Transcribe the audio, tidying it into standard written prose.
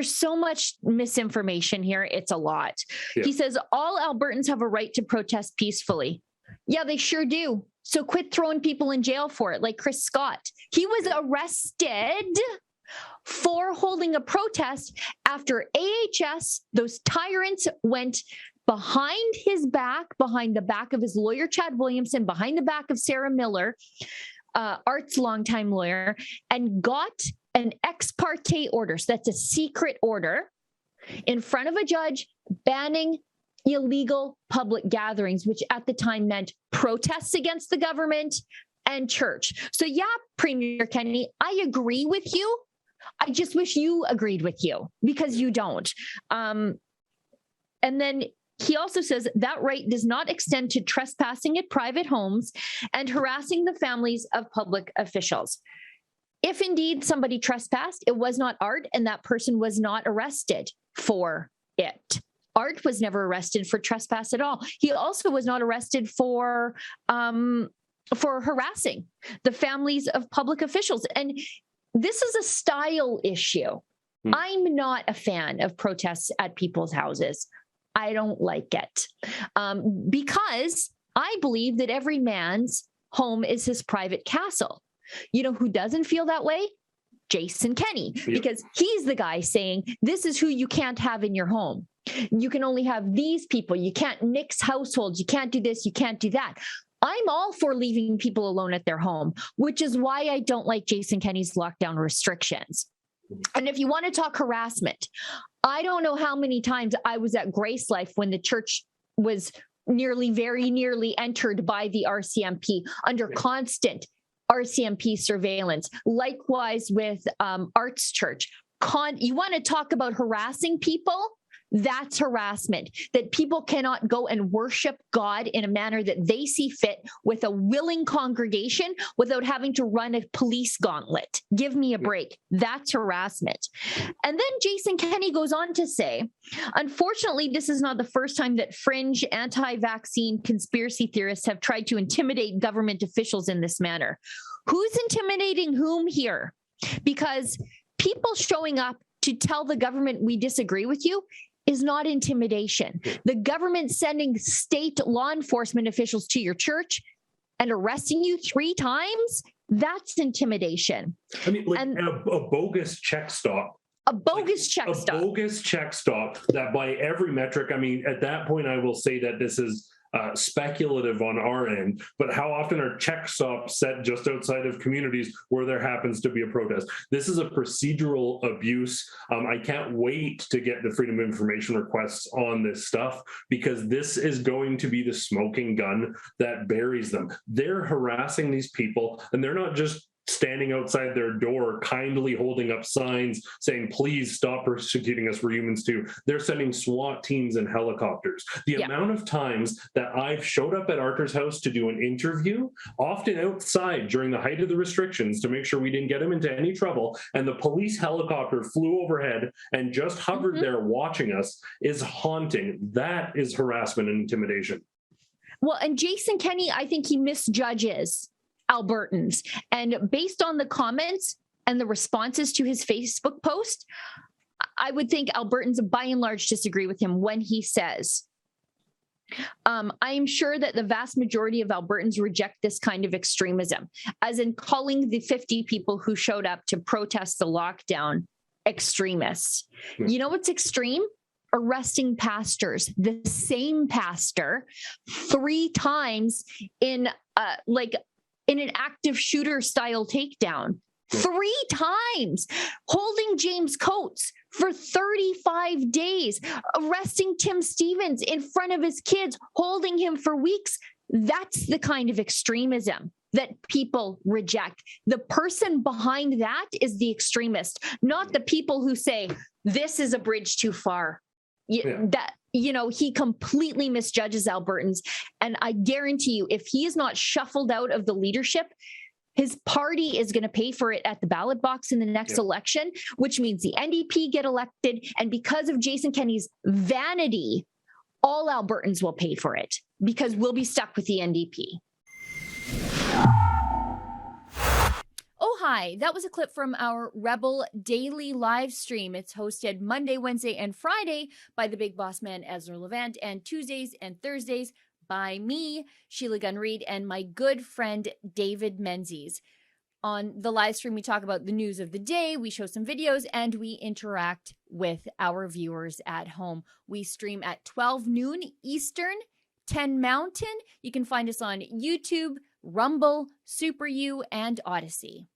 there's so much misinformation here. It's a lot. Yeah. He says, all Albertans have a right to protest peacefully. Yeah, they sure do. So quit throwing people in jail for it, like Chris Scott. He was arrested for holding a protest after AHS, those tyrants, went behind his back, behind the back of his lawyer, Chad Williamson, behind the back of Sarah Miller, Art's longtime lawyer, and got an ex parte order. So that's a secret order in front of a judge banning illegal public gatherings, which at the time meant protests against the government and church. So yeah, Premier Kenney, I agree with you. I just wish you agreed with you, because you don't. And then he also says that right does not extend to trespassing at private homes and harassing the families of public officials. If indeed somebody trespassed, it was not Art, and that person was not arrested for it. Art was never arrested for trespass at all. He also was not arrested for harassing the families of public officials. And this is a style issue. I'm not a fan of protests at people's houses. I don't like it because I believe that every man's home is his private castle. You know who doesn't feel that way? Jason Kenney, because he's the guy saying, this is who you can't have in your home. You can only have these people. You can't mix households. You can't do this. You can't do that. I'm all for leaving people alone at their home, which is why I don't like Jason Kenney's lockdown restrictions. And if you want to talk harassment, I don't know how many times I was at Grace Life when the church was very nearly entered by the RCMP under constant RCMP surveillance. Likewise with Arts Church. You want to talk about harassing people? That's harassment, that people cannot go and worship God in a manner that they see fit with a willing congregation without having to run a police gauntlet. Give me a break. That's harassment. And then Jason Kenney goes on to say, unfortunately, this is not the first time that fringe anti-vaccine conspiracy theorists have tried to intimidate government officials in this manner. Who's intimidating whom here? Because people showing up to tell the government we disagree with you is not intimidation. The government sending state law enforcement officials to your church and arresting you 3 times, that's intimidation. I mean, like a bogus check stop. A bogus check stop. A bogus check stop that by every metric, I mean, at that point, I will say that this is speculative on our end, but how often are check stops set just outside of communities where there happens to be a protest? This is a procedural abuse. I can't wait to get the Freedom of Information requests on this stuff, because this is going to be the smoking gun that buries them. They're harassing these people, and they're not just standing outside their door, kindly holding up signs saying, please stop persecuting us, we're humans too. They're sending SWAT teams and helicopters. The amount of times that I've showed up at Artur's house to do an interview, often outside during the height of the restrictions to make sure we didn't get him into any trouble, and the police helicopter flew overhead and just hovered there watching us, is haunting. That is harassment and intimidation. Well, and Jason Kenney, I think he misjudges Albertans. And based on the comments and the responses to his Facebook post, I would think Albertans by and large disagree with him when he says, I am sure that the vast majority of Albertans reject this kind of extremism, as in calling the 50 people who showed up to protest the lockdown extremists. You know what's extreme? Arresting pastors, the same pastor 3 times in an active shooter style takedown, 3 times, holding James Coates for 35 days, arresting Tim Stevens in front of his kids, holding him for weeks. That's the kind of extremism that people reject. The person behind that is the extremist, not the people who say, this is a bridge too far. He completely misjudges Albertans. And I guarantee you, if he is not shuffled out of the leadership, his party is going to pay for it at the ballot box in the next election, which means the NDP get elected. And because of Jason Kenney's vanity, all Albertans will pay for it because we'll be stuck with the NDP. Oh, hi. That was a clip from our Rebel Daily Livestream. It's hosted Monday, Wednesday, and Friday by the big boss man, Ezra Levant, and Tuesdays and Thursdays by me, Sheila Gunn Reid, and my good friend, David Menzies. On the live stream, we talk about the news of the day, we show some videos, and we interact with our viewers at home. We stream at 12 noon Eastern, 10 Mountain. You can find us on YouTube, Rumble, Super U, and Odyssey.